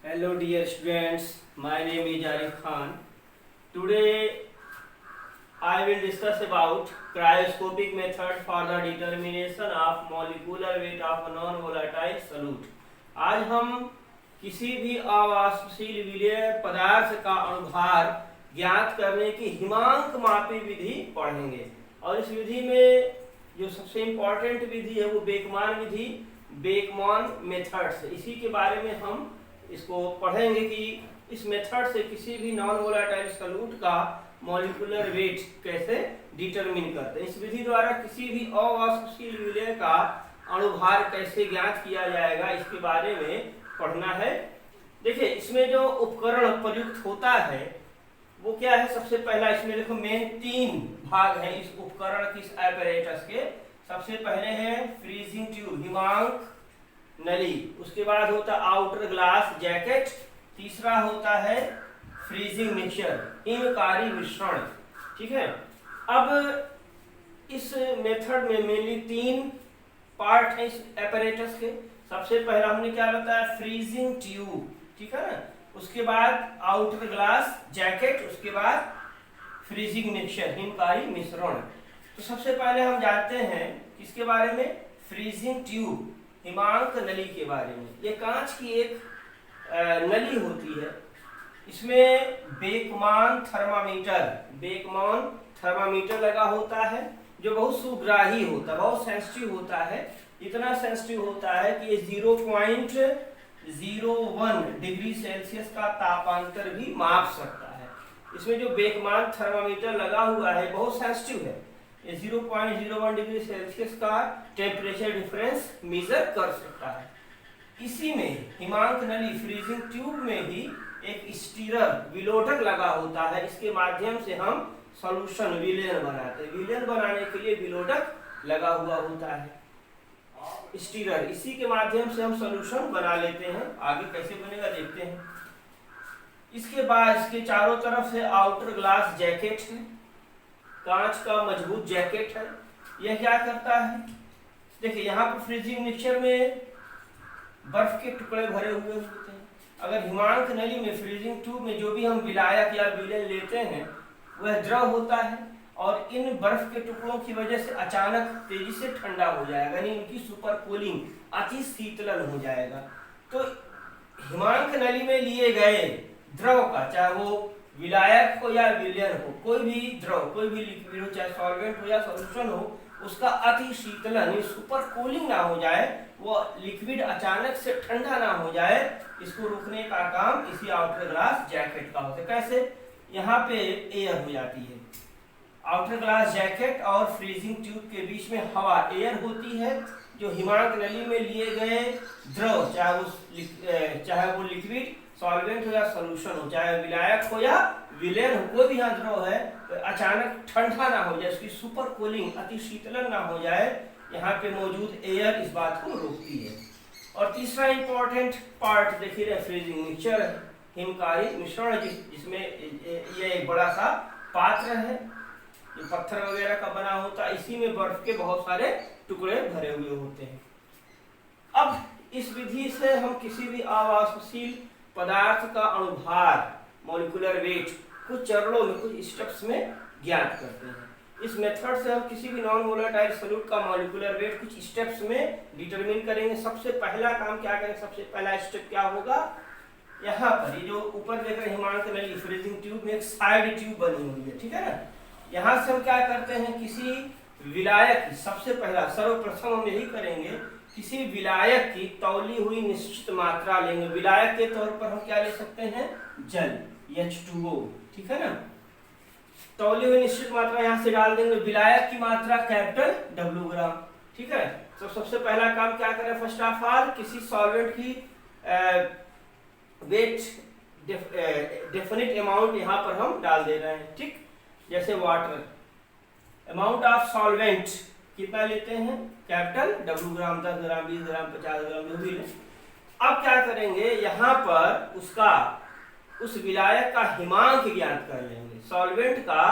Hello dear students, my name is Arif Khan. Today I will discuss about cryoscopic method for the determination of molecular weight of non-volatile solute. आज हम किसी भी अवाष्पशील विलेय पदार्थ का अणुभार ज्ञात करने की हिमांक मापी विधि पढ़ेंगे और इस विधि में जो सबसे इम्पोर्टेंट विधि है वो बेकमान विधि, बेकमान मेथड्स, इसी के बारे में हम इसको पढ़ेंगे कि इस मेथड से किसी भी नॉन वोलेटाइल सॉल्यूट का मॉलिक्यूलर वेट कैसे डिटरमिन करते हैं। इस विधि द्वारा किसी भी अवाष्पशील विलेय का अणुभार कैसे ज्ञात किया जाएगा इसके बारे में पढ़ना है। देखिए इसमें जो उपकरण प्रयुक्त होता है वो क्या है। सबसे पहला इसमें देखो मेन 3 भाग हैं इस उपकरण की, इस एपरेटस के। सबसे पहले है फ्रीजिंग ट्यूब, हिमांक नली, उसके बाद होता आउटर ग्लास जैकेट, तीसरा होता है फ्रीजिंग मिक्सचर, हिमकारी मिश्रण। ठीक है, अब इस मेथड में मेनली 3 पार्ट है इस एपरेटस के। सबसे पहला हमने क्या बताया, फ्रीजिंग ट्यूब, ठीक है ना, उसके बाद आउटर ग्लास जैकेट, उसके बाद फ्रीजिंग मिक्सचर, हिमकारी मिश्रण। तो सबसे पहले हम जानते हैं किसके बारे में, फ्रीजिंग ट्यूब, हिमांक नली के बारे में। ये कांच की एक नली होती है, इसमें बेकमान थर्मामीटर लगा होता है जो बहुत सुग्राही होता है, बहुत सेंसिटिव होता है। इतना सेंसिटिव होता है कि ये 0.01 डिग्री सेल्सियस का तापांतर भी माप सकता है। इसमें जो बेकमान थर्मामीटर लगा हुआ है बहुत सेंसिटिव है, ये 0.01 डिग्री सेल्सियस का टेम्परेचर डिफरेंस मेजर कर सकता है। इसी में हिमांक नली फ्रीजिंग ट्यूब में भी एक स्टीरर, विलोडक लगा होता है। इसके माध्यम से हम सॉल्यूशन विलेन बनाते हैं। विलेन बनाने के लिए विलोडक लगा हुआ होता है, स्टीरर, इसी के माध्यम से हम सॉल्यूशन बना लेते हैं। आगे कैसे बनेगा देखते हैं। इसके बाद इसके चारों तरफ से आउटर ग्लास जैकेट है, कांच का मजबूत जैकेट है। यह क्या करता है, देखिए यहाँ पर फ्रीजिंग मिक्सचर में बर्फ के टुकड़े भरे हुए होते हैं। अगर हिमांक नली में फ्रीजिंग ट्यूब में जो भी हम विलायक या विलेन लेते हैं वह द्रव होता है और इन बर्फ के टुकड़ों की वजह से अचानक तेजी से ठंडा हो जाएगा, यानी इनकी सुपर कूलिंग, अति शीतलन हो जाएगा। तो हिमांक नली में लिए गए द्रव का, चाहे वो विलायक हो या विलेन हो, कोई भी द्रव, कोई भी लिक्विड हो, चाहे सॉल्वेंट हो या सॉल्यूशन हो, उसका अति शीतलन, सुपर कूलिंग ना हो जाए, वो लिक्विड अचानक से ठंडा ना हो जाए, इसको रोकने का काम इसी आउटर ग्लास जैकेट का होता है। कैसे, यहाँ पे एयर हो जाती है, आउटर ग्लास जैकेट और फ्रीजिंग ट्यूब के बीच में हवा, एयर होती है, जो हिमांक नली में लिए गए द्रव, चाहे वो लिक्विड, सॉल्वेंट हो या सॉल्यूशन हो, चाहे विलायक हो या विलेन हो, कोई भी यहाँ द्रव है, तो अचानक ठंडा ना हो जाए, उसकी सुपर कूलिंग, अति शीतलन ना हो जाए, यहाँ पे मौजूद एयर इस बात को रोकती है। और तीसरा इंपॉर्टेंट पार्ट देखिए फ्रीजिंग मिक्सचर, हिमकारी मिश्रण, जिसमें ये एक बड़ा सा पात्र है जो पत्थर वगैरह का बना होता है, इसी में बर्फ के बहुत सारे टुकड़े भरे हुए होते हैं। अब इस विधि से हम किसी भी अवाष्पशील पदार्थ का अणुभार, मॉलिक्यूलर वेट, कुछ चरणों में, कुछ स्टेप्स में ज्ञात करते हैं। इस मेथड से हम किसी भी नॉन वोलेटाइल सॉल्यूट का मॉलिक्यूलर वेट कुछ स्टेप्स में डिटरमिन करेंगे। सबसे पहला काम क्या करेंगे, सबसे पहला स्टेप क्या होगा, यहाँ पर ये जो ऊपर देख रहे हैं हिमांक नली फ्रीजिंग ट्यूब में एक साइड ट्यूब बनी हुई है, ठीक है ना। यहाँ से हम क्या करते हैं, किसी विलायक, सबसे पहला सर्वप्रथम हम यही करेंगे, किसी विलायक की तौली हुई निश्चित मात्रा लेंगे। विलायक के तौर पर हम क्या ले सकते हैं, जल, H2O, ठीक है ना। तौली हुई निश्चित मात्रा यहाँ से डाल देंगे, विलायक की मात्रा कैपिटल W ग्राम, ठीक है। तो सबसे पहला काम क्या करें, फर्स्ट ऑफ ऑल किसी सॉल्वेंट की वेट डेफिनिट अमाउंट यहाँ पर हम डाल दे रहे हैं, ठीक। जैसे वाटर, अमाउंट ऑफ सॉल्वेंट कितना लेते हैं, कैपिटल W ग्राम, 10 ग्राम, 20 ग्राम, 50 ग्राम, जो भी ले। अब क्या करेंगे, यहाँ पर उसका, उस विलायक का हिमांक ज्ञात कर लेंगे, सॉल्वेंट का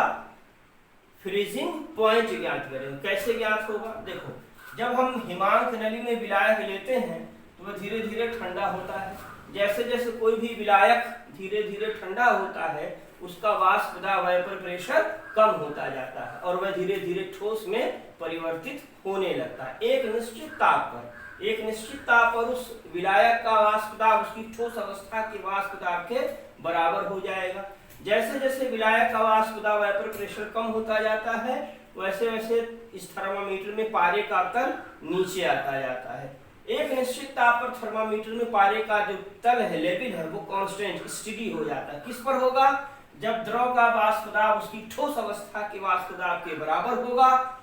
फ्रीजिंग पॉइंट ज्ञात करेंगे। कैसे ज्ञात होगा, देखो जब हम हिमांक नली में विलायक लेते हैं तो वह धीरे धीरे ठंडा होता है, जैसे जैसे कोई भी विलायक धीरे धीरे ठंडा होता है उसका वाष्प दाब वेपर प्रेशर कम होता जाता है और वह धीरे धीरे ठोस में परिवर्तित होने लगता है। एक निश्चित ताप पर उस विलायक का वाष्प दाब उसकी ठोस अवस्था के वाष्प दाब के बराबर हो जाएगा। जैसे जैसे विलायक का वाष्प दाब वेपर प्रेशर कम होता जाता है वैसे वैसे इस थर्मामीटर में पारे का तल नीचे आता जाता है। एक निश्चित ताप पर थर्मामीटर में पारे का जो तल है, लेवल है, वो कांस्टेंट स्टेडी हो जाता है। किस पर होगा? जब द्रव का वाष्प दाब उसकी ठोस अवस्था के वाष्प दाब के बराबर होगा।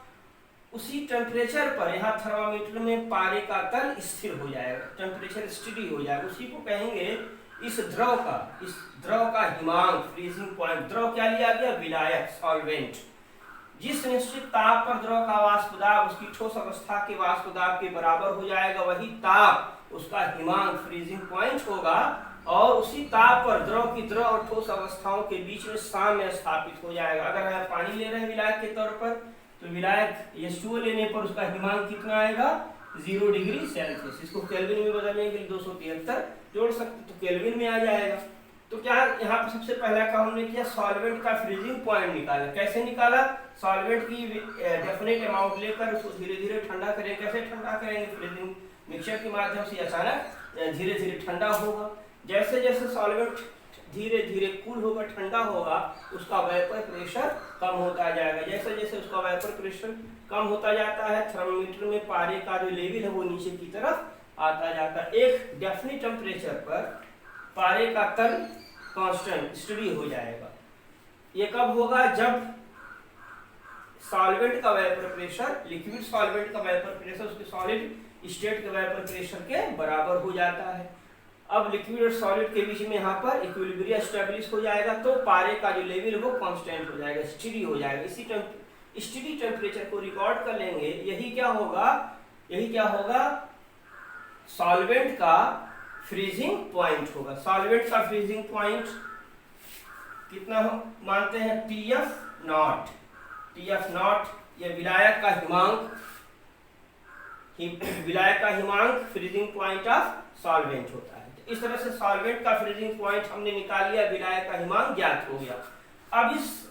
उसी टेम्परेचर पर यहाँ थर्मामीटर में पारे का तल स्थिर हो जाएगा, टेम्परेचर स्टेडी हो जाएगा। उसी को कहेंगे इस द्रव का हिमांक, फ्रीजिंग पॉइंट। द्रव क्या लिया गया? विलायक, सॉल्वेंट। जिस निश्चित ताप पर द्रव का वाष्प दाब उसकी ठोस अवस्था के वाष्प दाब के बराबर हो जाएगा, वही ताप उसका हिमांक, फ्रीजिंग पॉइंट होगा। और उसी ताप पर द्रव की द्रव और ठोस अवस्थाओं के बीच में साम्य स्थापित हो जाएगा। अगर हम पानी ले रहे हैं विलायक के तौर पर, तो विलायक H2O लेने पर उसका हिमांक कितना आएगा? 0 डिग्री सेल्सियस। इसको केल्विन में बदलने के लिए 273 जोड़ सकते तो केल्विन में आ जाएगा। तो क्या यहाँ पर सबसे पहला काम हमने किया, सॉल्वेंट का फ्रीजिंग पॉइंट निकाला। कैसे निकाला? सॉल्वेंट की डेफिनेट अमाउंट लेकर उसको धीरे धीरे ठंडा करें। कैसे ठंडा करेंगे? फ्रीजिंग मिक्सचर के माध्यम से अचानक धीरे धीरे ठंडा होगा। जैसे जैसे सॉल्वेंट धीरे धीरे कूल होगा, ठंडा होगा, उसका वेपर प्रेशर कम होता जाएगा। जैसे जैसे उसका वेपर प्रेशर कम होता जाता है, थर्मामीटर में पारे का जो लेवल है वो नीचे की तरफ आता जाता है। एक डेफिनेट टेम्परेचर पर पारे का तल कांस्टेंट स्टेडी हो जाएगा। ये कब होगा? जब सॉल्वेंट का वेपर प्रेशर, लिक्विड सॉल्वेंट का वेपर प्रेशर उसके सॉलिड स्टेट के वेपर प्रेशर के बराबर हो जाता है। अब लिक्विड और सॉलिड के बीच में यहाँ पर इक्विलिब्रियम एस्टेब्लिश हो जाएगा, तो पारे का जो लेवल है वो कांस्टेंट हो जाएगा, स्टेडी हो जाएगा। इसी स्टेडी टेम्परेचर को रिकॉर्ड कर लेंगे। यही क्या होगा? सॉल्वेंट का फ्रीजिंग पॉइंट होगा। सॉल्वेंट का फ्रीजिंग पॉइंट कितना मानते हैं? TF not. यह विलायक का हिमांक फ्रीजिंग पॉइंट ऑफ सॉल्वेंट होता है। इस तरह से सॉल्वेंट का फ्रीजिंग पॉइंट हमने निकाल लिया, विलायक का हिमांक ज्ञात हो गया। अब इस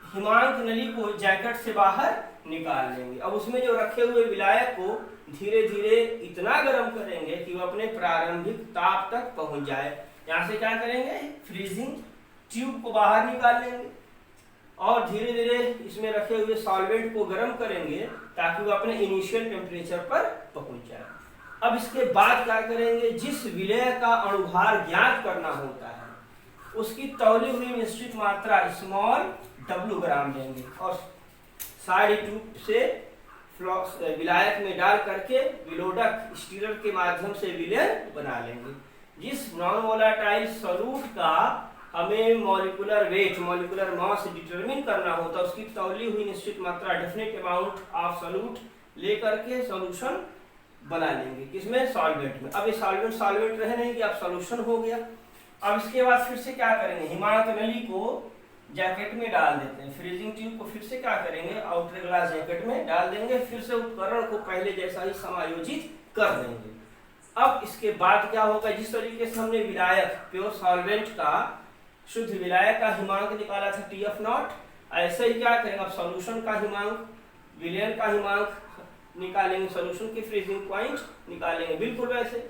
हिमांक नली को जैकेट से बाहर निकाल लेंगे। अब उसमें जो रखे हुए विलायक को धीरे धीरे इतना गर्म करेंगे कि वो अपने प्रारंभिक ताप तक पहुंच जाए। यहाँ से क्या करेंगे? फ्रीजिंग ट्यूब को बाहर निकाल लेंगे और धीरे धीरे इसमें रखे हुए सॉल्वेंट को गर्म करेंगे ताकि वो अपने इनिशियल टेम्परेचर पर पहुंच जाए। अब इसके बाद क्या करेंगे? जिस विलय का अणुभार ज्ञात करना होता है उसकी तौली हुई निश्चित मात्रा स्मॉल w ग्राम लेंगे और साइड ट्यूब से विलायक में डाल करके विलोडक स्टीरर के माध्यम से विलय बना लेंगे। जिस नॉन वोलाटाइल सॉल्यूट का हमें molecular weight, molecular mass determine करना होता है, उसकी तौली हुई निश्चित मात्रा, डेफिनेट अमाउंट ऑफ सॉल्यूट लेकर के सॉल्यूशन बना लेंगे। किसमें? सॉल्वेंट में। अब ये सॉल्वेंट रहे नहीं कि अब सॉल्यूशन हो गया। अब इसके बाद फिर से क्या करेंगे? हिमांक नली को जैकेट में डाल देते हैं। फ्रीजिंग ट्यूब को फिर से क्या करेंगे? आउटर ग्लास जैकेट में डाल देंगे। फिर से उपकरण को पहले जैसा ही समायोजित कर देंगे। अब इसके बाद क्या होगा? जिस तरीके से हमने विलायक, प्योर सॉल्वेंट का शुद्ध विलायक का हिमांक निकाला था TF नॉट, ऐसे ही क्या करेंगे? अब सॉल्यूशन का हिमांक, विलयन का हिमांक निकालेंगे, सॉल्यूशन की फ्रीजिंग पॉइंट निकालेंगे। बिल्कुल वैसे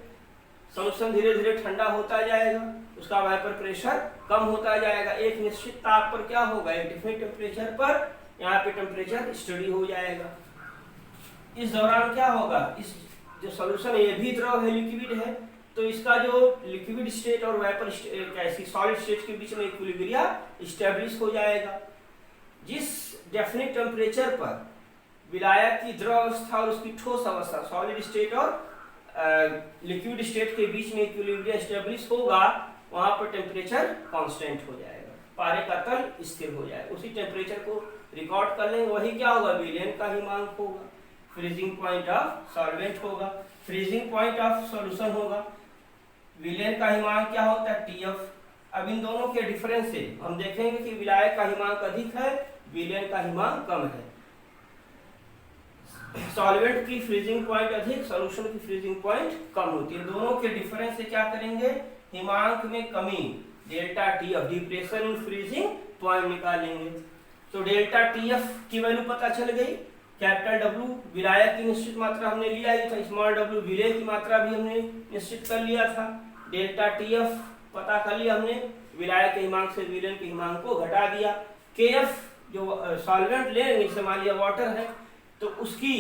सॉल्यूशन धीरे धीरे ठंडा होता जाएगा, उसका वेपर प्रेशर कम होता जाएगा। एक निश्चित ताप पर क्या होगा? एक डिफरेंट टेम्परेचर पर यहाँ पे टेम्परेचर स्टडी हो जाएगा। इस दौरान क्या होगा? इस जो सॉल्यूशन है ये भी द्रव है, लिक्विड है, तो इसका जो लिक्विड स्टेट और वेपर कैसी सॉलिड स्टेट के बीच में इक्विलिब्रियम एस्टेब्लिश हो जाएगा। जिस डेफिनेट टेम्परेचर पर विलायक की द्रव अवस्था और उसकी ठोस अवस्था, सॉलिड स्टेट और लिक्विड स्टेट के बीच में इक्विलिब्रियम एस्टेब्लिश होगा, वहां पर टेम्परेचर कांस्टेंट हो जाएगा, पारे का तल स्थिर हो जाएगा। उसी टेम्परेचर को रिकॉर्ड कर लेंगे। वही क्या होगा? विलयन का हिमांक होगा, फ्रीजिंग पॉइंट ऑफ सॉल्वेंट होगा, फ्रीजिंग पॉइंट ऑफ सॉल्यूशन होगा। विलयन का हिमांक क्या होता है? TF। अब इन दोनों के डिफरेंस से हम देखेंगे कि विलायक का हिमांक अधिक है, विलयन का हिमांक कम है। सॉल्वेंट की फ्रीजिंग पॉइंट अधिक, सॉल्यूशन की फ्रीजिंग पॉइंट कम होती है। दोनों के डिफरेंस से क्या करेंगे, हिमांक में कमी delta T F, depression in freezing point निकालेंगे। तो डेल्टा टी एफ की वैल्यू पता चल गई। कैपिटल डब्ल्यू विलायक की निश्चित मात्रा हमने लिया ही था, स्मॉल डब्ल्यू विलेय की मात्रा भी हमने निश्चित कर लिया था। डेल्टा टी एफ पता कर लिया हमने, विलायक के हिमांक से विलेय के हिमांक को घटा दिया। के एफ जो सॉल्वेंट लेंगे, जैसे मान लिया वाटर है, तो उसकी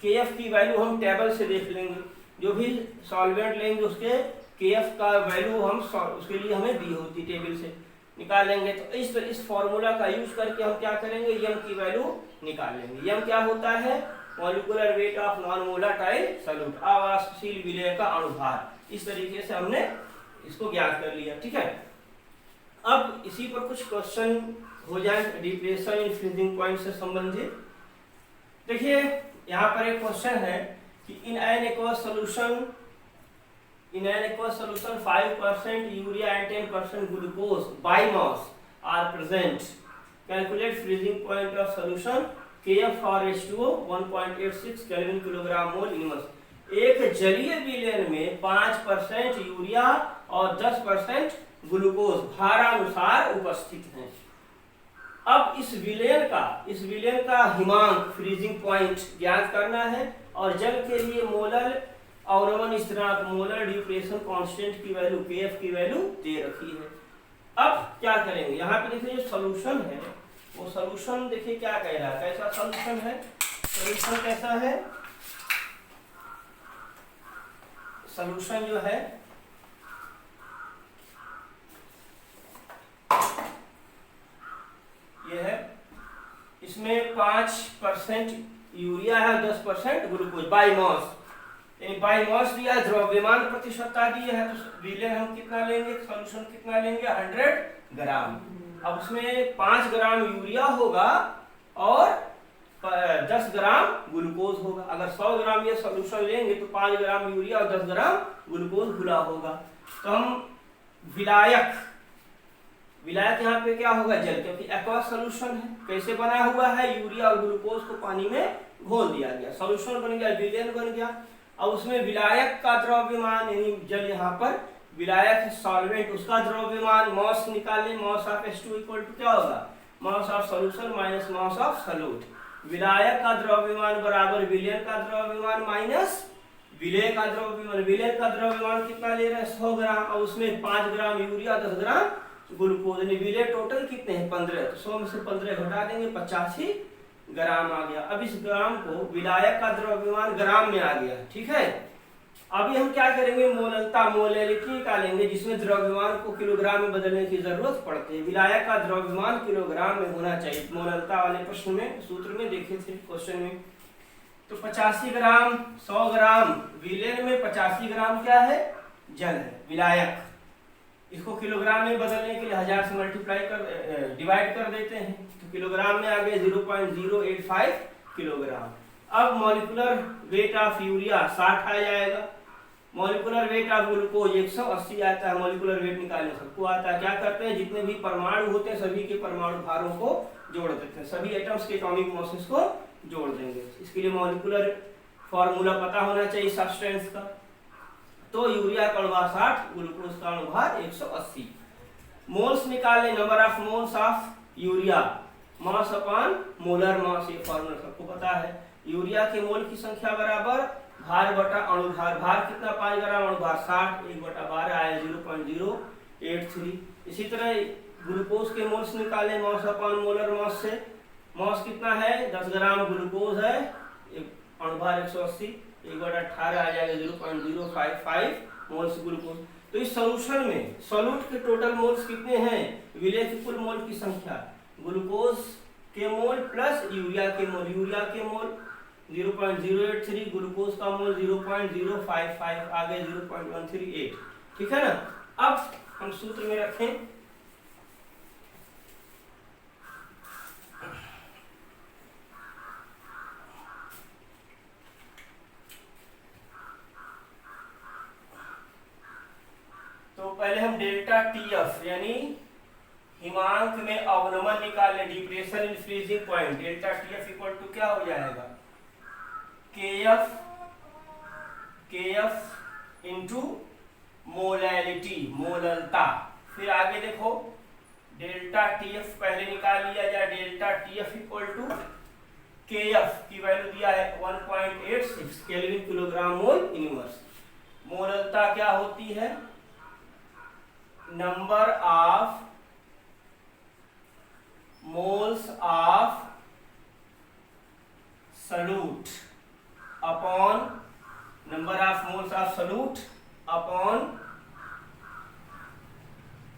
के एफ की वैल्यू हम टेबल से देख लेंगे। जो भी सॉल्वेंट लेंगे उसके के एफ का वैल्यू हम उसके लिए हमें दी होती टेबल से निकालेंगे। तो इस फॉर्मूला का यूज करके हम क्या करेंगे, यम की वैल्यू निकाल लेंगे। यम क्या होता है, molecular weight of non volatile solute, आवासशील विलेय का अणुभार। इस तरीके से हमने इसको ज्ञात कर लिया। ठीक है, अब इसी पर कुछ क्वेश्चन हो जाए डिप्रेशन इन फ्रीजिंग पॉइंट से संबंधित। देखिए यहाँ पर एक क्वेश्चन है कि in an aqueous solution 5% urea and 10% glucose by mass are present, calculate freezing point of solution KF for H2O 1.86 kelvin kilogram mole inverse. एक जलीय विलयन में 5% यूरिया और 10% ग्लूकोज भारानुसार उपस्थित हैं। अब इस विलयन का हिमांक फ्रीजिंग पॉइंट ज्ञात करना है और जल के लिए मोलर अवनमन स्थिरांक मोलर डिप्रेशन कांस्टेंट की वैल्यू KF की वैल्यू दे रखी है। अब क्या करेंगे, यहाँ पे देखिए जो सॉल्यूशन है वो सॉल्यूशन देखिए क्या कह रहा है, कैसा सॉल्यूशन है, सॉल्यूशन कैसा है, सॉल्यूशन जो है ये है, इसमें 5% यूरिया है, 10% ग्लूकोज बाय मास, यानी बाय मास दिया, द्रव्यमान प्रतिशतता दी है, तो विलयन हम कितना लेंगे, सॉल्यूशन कितना लेंगे 100 ग्राम। अब उसमें 5 ग्राम यूरिया होगा और 10 ग्राम ग्लूकोज होगा। अगर 100 ग्राम ये सॉल्यूशन लेंगे तो 5 ग्राम यूरिया और 10 ग्राम ग्लूकोज घुला होगा। तो हम विलायक यहाँ पे क्या होगा, जल, क्योंकि एक्वस सॉल्यूशन है। कैसे बना हुआ है, यूरिया और ग्लूकोज को पानी में घोल दिया गया, सॉल्यूशन बन गया, विलयन बन गया। अब उसमें विलायक का द्रव्यमान यानी जल, यहाँ पर विलायक सॉल्वेंट, उसका द्रव्यमान मॉस निकालें, moss of H2 equal to क्या होगा, mass of solution minus mass of solute. विलायक का द्रव्यमान बराबर विलयन का द्रव्यमान माइनस विलेय का द्रव्यमान। विलेय का द्रव्यमान कितना ले रहे हैं 100 ग्राम, और उसमें 5 ग्राम यूरिया 10 ग्राम ग्लूकोज, यानी विलेय टोटल कितने हैं 15, तो 100 में से 15 घटा देंगे 85 ग्राम आ गया। अब इस ग्राम को विलायक का द्रव्यमान ग्राम में आ गया। ठीक है, अभी हम क्या करेंगे, मोललता मोलैलिटी निकालेंगे, जिसमें द्रव्यमान को किलोग्राम में बदलने की जरूरत पड़ती है। विलायक का द्रव्यमान किलोग्राम में होना चाहिए, मोललता वाले प्रश्न में सूत्र में देखे थे क्वेश्चन में। तो 85 ग्राम 100 ग्राम विलेय में 85 ग्राम क्या है, जल है, विलायक। इसको किलोग्राम में बदलने के लिए 1000 से डिवाइड कर देते हैं, तो किलोग्राम में आ गए 0.085 किलोग्राम। अब मॉलिक्यूलर वेट ऑफ यूरिया 60 आ जाएगा, मॉलिक्यूलर वेट ऑफ ग्लूकोज 180 आता है। मॉलिक्यूलर वेट निकालने सबको आता है। क्या करते हैं, जितने भी परमाणु होते हैं सभी के परमाणु भारों को जोड़ देते हैं, सभी एटम्स के एटॉमिक मासेस को जोड़ देंगे। इसके लिए मॉलिक्यूलर फॉर्मूला पता होना चाहिए सब्सटेंस का। तो यूरिया का अणुभार 60, ग्लूकोज का अणुभार 180। मोल्स निकालने, number of moles of urea mass upon molar mass, ये फॉर्मूला सबको पता है। यूरिया के मोल की संख्या बराबर भार बटा अणुभार। भार कितना 5 ग्राम, अणुभार 60, 1/12 आया 0.083। इसी तरह ग्लूकोज के मोल्स निकाले, मास अपॉन मोलर मास से, मास कितना है 10 ग्राम ग्लूकोज है, अणुभार 180, 1/18 आ जाएगा 0.055 मोल्स ग्लूकोज। तो इस सॉल्यूशन में सॉल्यूट के टोटल मोल्स कितने हैं, विलेय की कुल मोल की संख्या, ग्लूकोज के मोल प्लस यूरिया के मोल, यूरिया के मोल 0.083, ग्लूकोज का मोल 0.055 आ गए 0.138। ठीक है ना। अब हम सूत्र में रखें, तो पहले हम डेल्टा टीएफ यानी हिमांक में अवनमन निकाल लें, depression in freezing point. Delta TF equal to क्या हो जाएगा, kf इंटू मोलैलिटी, मोललता। फिर आगे देखो डेल्टा टीएफ पहले निकाल लिया जाए, delta TF equal to KF की वैल्यू दिया है 1.86 केल्विन किलोग्राम मोल इनवर्स। मोललता क्या होती है? Number of moles of solute upon number of moles of solute upon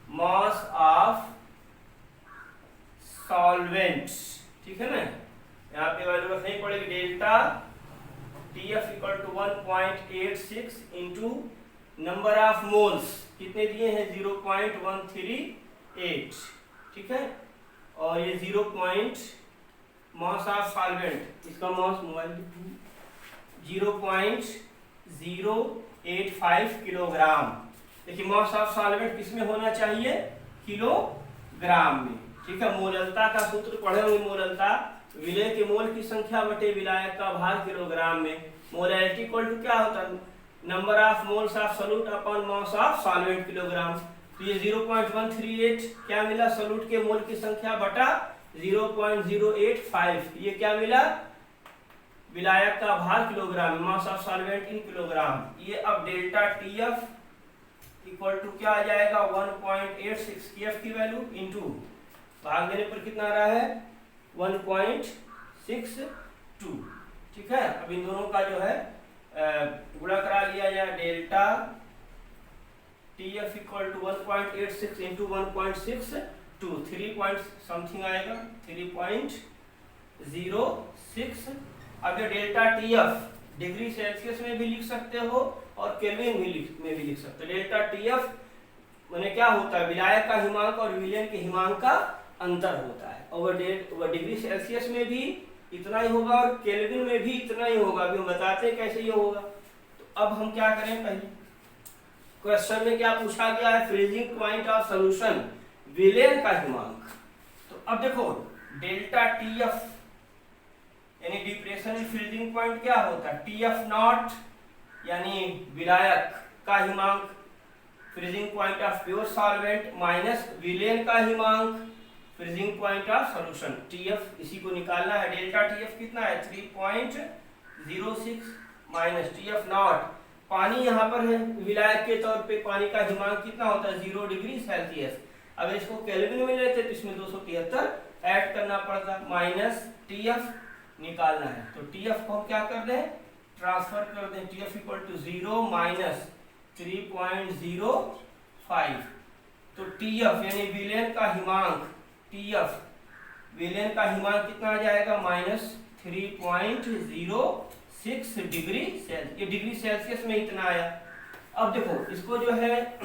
mass of solvents. ठीक है ना, यहाँ पे वैल्यू रखनी पड़ेगी। Delta TF equal to 1.86 into number of moles कितने दिए हैं 0.138। ठीक है, और ये 0. मास ऑफ सॉल्वेंट, इसका मास मोबाइल 0.085 किलोग्राम। देखिए मास ऑफ सॉल्वेंट किसमें होना चाहिए? किलोग्राम में। ठीक है, मोललता का सूत्र पढ़े होंगे। मोललता विलय के मोल की संख्या बटे विलायक का भार किलोग्राम में। मोलैलिटी इक्वल टू क्या होता है? Number of moles of solute upon mass of solvent kilogram. तो ये 0.138 क्या मिला? सॉल्यूट के मोल की संख्या बटा 0.085, ये क्या मिला? विलायक का भार kilogram, mass of solvent in kilogram. ये अब डेल्टा टीएफ इक्वल टू क्या आ जाएगा? 1.86 केएफ की वैल्यू इंटू भाग देने पर कितना आ रहा है? 1.62। ठीक है, अब इन दोनों का जो है गुणा करा लिया जाए। Delta TF equal to 1.86 into 1.62, 3 point something आएगा, 3.06। अब ये डेल्टा टीएफ डिग्री सेल्सियस में भी लिख सकते हो और केल्विन में भी लिख सकते हो। डेल्टा टीएफ माने क्या होता है? विलायक का हिमांक और विलयन के हिमांक का अंतर होता है, और वह डिग्री सेल्सियस में भी इतना ही होगा और केल्विन में भी इतना ही होगा। अभी हम बताते हैं कैसे ये होगा। तो अब हम क्या करें? पहले क्वेश्चन में क्या पूछा गया है? फ्रीजिंग पॉइंट ऑफ सॉल्यूशन, विलयन का हिमांक। तो अब देखो डेल्टा टीएफ यानी डिप्रेशन फ्रीजिंग पॉइंट क्या होता है? टीएफ नॉट यानी विलायक का हिमांक, freezing point of pure solvent minus विलयन का हिमांक, freezing point of solution. TF इसी को निकालना है। डेल्टा टीएफ कितना है? 3.06 माइनस टीएफ नॉट, पानी यहाँ पर है, विलायक के तौर पे पानी का हिमांक कितना होता है? 0 डिग्री सेल्सियस। अगर इसको केल्विन में लेते तो इसमें 273 ऐड करना पड़ता, माइनस टीएफ निकालना है। तो टीएफ को हम क्या कर दें? ट्रांसफर कर दें। TF equal to 0 minus 3.05। तो टीएफ यानी विलयन का हिमांक, टीएफ विलयन का हिमांक कितना आ जाएगा? Minus 3.06 degree Celsius. ये डिग्री सेल्सियस में इतना आया। अब देखो इसको जो है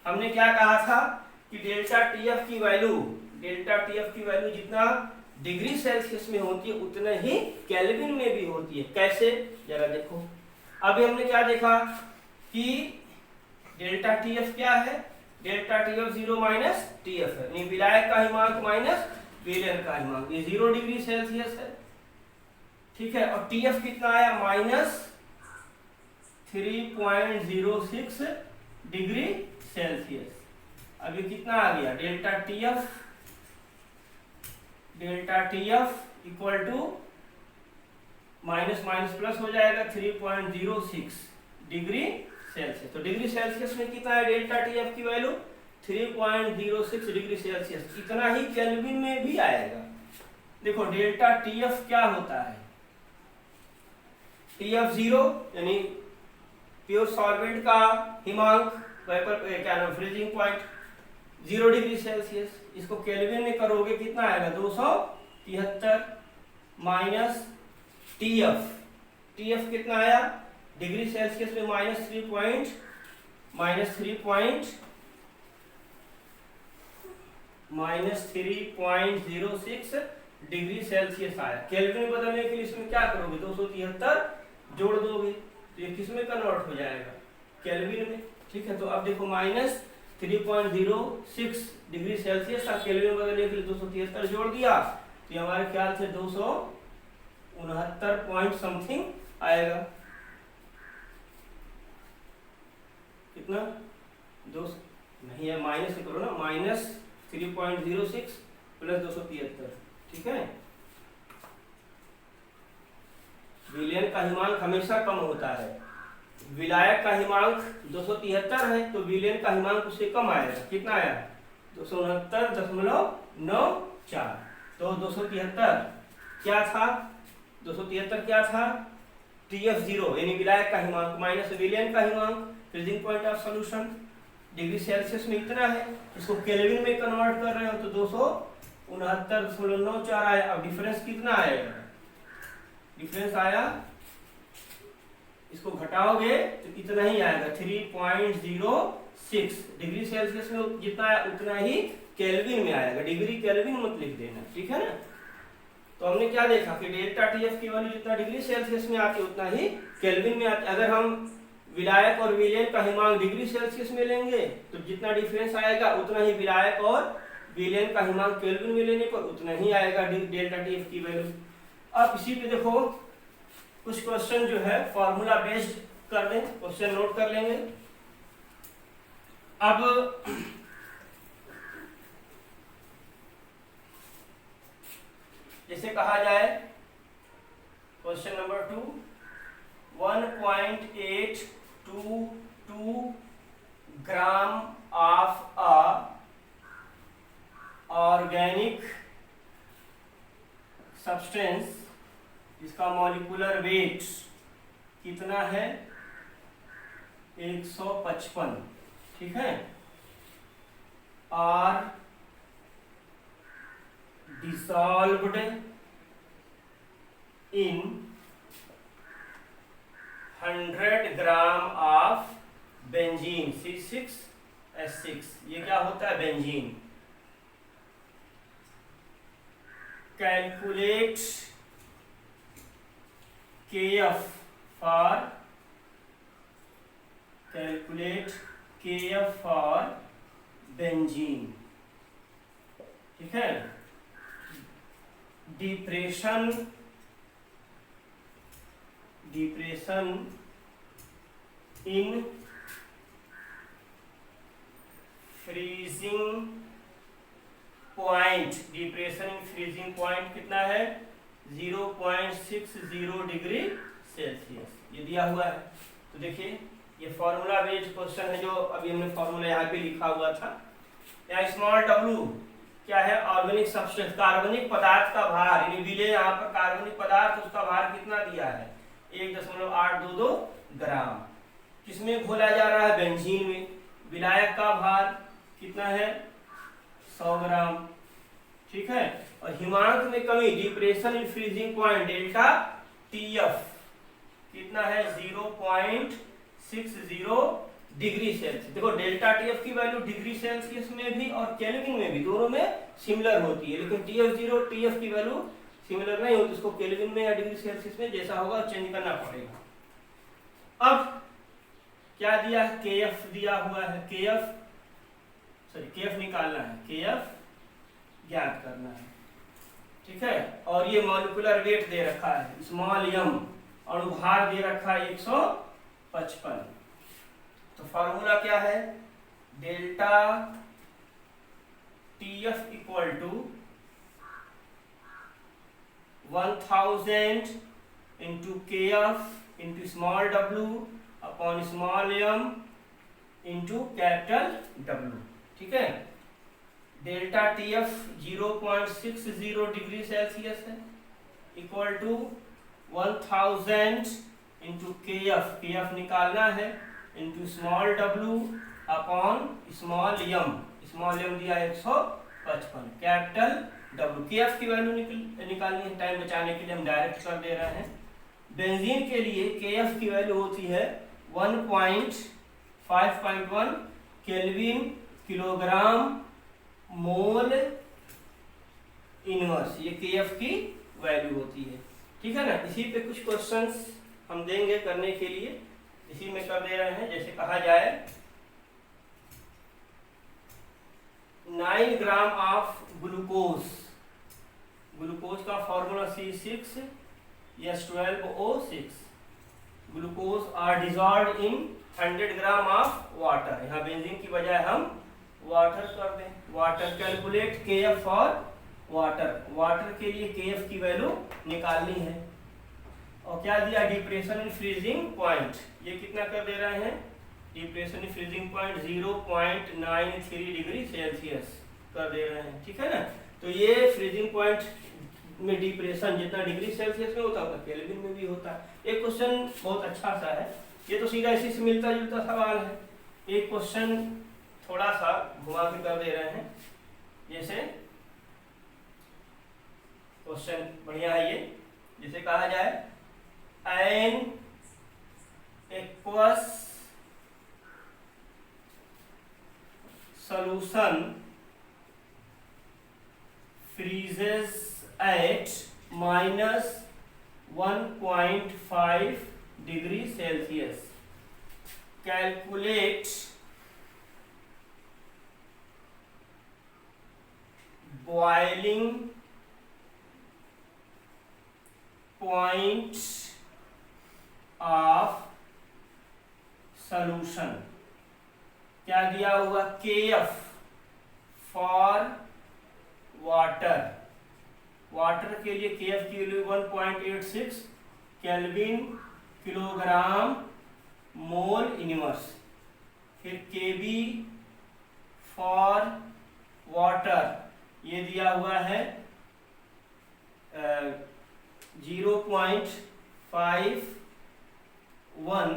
हमने क्या कहा था कि डेल्टा टीएफ की वैल्यू जितना डिग्री सेल्सियस में होती है उतना ही केल्विन में भी होती है। कैसे? जरा देखो। अभी हमने क्या देखा कि डेल्टा टीएफ क्या है? डेल्टा टीएफ 0 माइनस टीएफ है, यानी विलायक का हिमांक माइनस विलयन का हिमांक। ये 0 डिग्री सेल्सियस है। ठीक है, और टीएफ कितना आया? Minus 3.06 degree Celsius. अभी कितना आ गया? Delta TF equal to minus minus plus हो जाएगा 3.06 डिग्री सेल्सियस। तो डिग्री सेल्सियस में कितना है डेल्टा टीएफ की वैल्यू? 3.06 डिग्री सेल्सियस। इतना ही केल्विन में भी आएगा। देखो डेल्टा टीएफ क्या होता है? टीएफ 0 यानी प्योर सॉल्वेंट का हिमांक, क्या नाम, फ्रीजिंग पॉइंट 0 डिग्री सेल्सियस। इसको केल्विन में करोगे कितना आएगा? 273 माइनस टीएफ कितना आया? डिग्री सेल्सियस में माइनस 3.06 डिग्री सेल्सियस आया। केल्विन में बदलने के लिए इसमें क्या करोगे? 273 जोड़ दोगे तो ये किस में कन्वर्ट हो जाएगा? केल्विन में। ठीक है, तो अब देखो माइनस 3.06 डिग्री सेल्सियस का केल्विन बदलने के लिए 273 जोड़ दिया तो हमारे ख्याल से 269 69 पॉइंट समथिंग आएगा। कितना? दो नहीं है, माइनस करो ना, -3.06 प्लस 273। ठीक है, विलयन का हिमांक हमेशा कम होता है। विलायक का हिमांक 273 है तो विलयन का हिमांक उससे कम आएगा। कितना आया? 269.94। तो 273 क्या था? 273 क्या था? TF0 यानी विलायक का हिमांक माइनस विलयन का हिमांक, freezing point of solution degree Celsius में इतना है, इसको केल्विन में कन्वर्ट कर रहे हो तो 269.94 आया। अब डिफरेंस कितना आएगा? डिफरेंस आया, इसको घटाओगे तो कितना ही आएगा, 3.06 डिग्री सेल्सियस में जितना आया उतना ही केल्विन में आएगा। डिग्री केल्विन मत लिख देना, ठीक है ना। तो हमने क्या देखा कि डेल्टा टीएफ की वैल्यू जितना डिग्री सेल्सियस में आती है उतना ही केल्विन में आती है। अगर हम विलायक और विलयन का हिमांक डिग्री सेल्सियस में लेंगे तो जितना डिफरेंस आएगा उतना ही विलायक और विलयन का हिमांक केल्विन में लेने पर उतना ही आएगा डेल्टा टीएफ की वैल्यू। अब इसी पे देखो कुछ क्वेश्चन जो है फॉर्मूला बेस्ड कर दें, क्वेश्चन नोट कर लेंगे। अब जैसे कहा जाए question number 2, 1.822 gram of a organic substance, इसका मॉलिक्यूलर वेट कितना है? 155। ठीक है, are dissolved in 100 gram of benzene C6H6। ये क्या होता है? Benzene. Calculate KF for benzene. ठीक है, depression in freezing point, depression in freezing point कितना है? 0.60 डिग्री सेल्सियस। ये दिया हुआ है। तो देखिए ये फॉर्मूला बेस्ड क्वेश्चन है जो अभी हमने फॉर्मूला यहाँ पे लिखा हुआ था। यहाँ स्मॉल w क्या है? ऑर्गेनिक सब्सटेंस, कार्बनिक पदार्थ का भार, यानी विलय यहाँ पर कार्बनिक पदार्थ, उसका भार कितना दिया है? 1.822 ग्राम। किसमें घोला जा रहा है? बेंजीन में। विलायक का भार कितना है? 100 ग्राम। ठीक है, और हिमांक में कमी, depression in freezing point delta TF कितना है? 0.60 डिग्री सेल्सियस। देखो डेल्टा टीएफ की वैल्यू डिग्री सेल्सियस में भी और केल्विन में भी, दोनों में सिमिलर होती है, लेकिन TF0 TF की वैल्यू सिमिलर नहीं होती। उसको केल्विन में या डिग्री सेल्सियस में जैसा होगा चेंज करना पड़ेगा। अब क्या दिया है? KF दिया हुआ है। KF निकालना है, KF ज्ञात करना है। ठीक है, और ये मॉलिक्यूलर वेट दे रखा है स्मॉल m, अणुभार दे रखा है 155। तो फॉर्मूला क्या है? Delta TF equal to 1000 into KF into small w upon small m into capital W। ठीक है, डेल्टा TF 0.60 डिग्री सेल्सियस है, इक्वल टू 1000 इंटू KF निकालना है, into small w upon small m दिया 155, कैपिटल W। KF की value निकालनी है, time बचाने के लिए हम डायरेक्ट कर दे रहे हैं। बेंजीन के लिए KF की वैल्यू होती है 1.5.1 केल्विन किलोग्राम मोल इनवर्स, ये KF की वैल्यू होती है। ठीक है ना। इसी पे कुछ क्वेश्चंस हम देंगे करने के लिए, इसी में कर दे रहे हैं। जैसे कहा जाए 9 ग्राम ऑफ ग्लूकोज का formula C6H12 H12O6 glucose are dissolved in 100 gram of water. यहाँ बेंजीन की बजाय हम वाटर कर दें। Water calculate KF for water, water के लिए KF की वैल्यू निकालनी है। और क्या दिया, डिप्रेशन इन फ्रीजिंग पॉइंट, ये कितना कर दे रहे हैं, depression in freezing point 0.93 degree Celsius कर दे रहे हैं, ठीक है ना। तो ये फ्रीजिंग पॉइंट में डिप्रेशन जितना डिग्री सेल्सियस में होता है उतना केल्विन में भी होता है। एक क्वेश्चन बहुत अच्छा सा है, ये तो सीधा इसी से मिलता जुलता सवाल है। एक क्वेश्चन थोड़ा सा घुमा के कर दे रहे हैं, जैसे क्वेश्चन बढ़िया है ये, जिसे कहा जाए an aqueous solution freezes at -1.5 degree Celsius. Calculate boiling point of solution। क्या दिया हुआ, KF फॉर वाटर, वाटर के लिए KF की value 1.86 kelvin kilogram mole inverse. फिर KB फॉर वाटर ये दिया हुआ है 0.51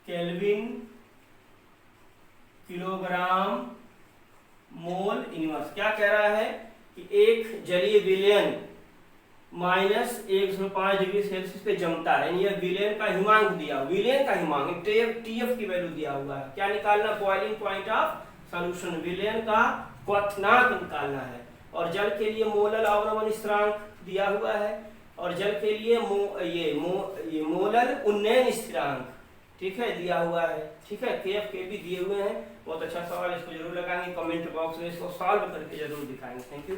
केल्विन किलोग्राम मोल इनवर्स। क्या कह रहा है कि एक जलीय विलयन -105 डिग्री सेल्सियस पे जमता है, यानी यह विलयन का हिमांक दिया, विलयन का हिमांक TF की वैल्यू दिया हुआ है। क्या निकालना, बॉइलिंग पॉइंट ऑफ सॉल्यूशन, विलयन का क्वथनांक निकालना है। और जल के लिए मोलल अवनमन स्थिरांक दिया हुआ है, और जल के लिए ये मोलल उन्नयन स्थिरांक, ठीक है, दिया हुआ है, ठीक है। KF के भी दिए हुए हैं। बहुत अच्छा सवाल, इसको जरूर लगाएंगे, कमेंट बॉक्स में इसको सॉल्व करके जरूर दिखाएंगे। Thank you.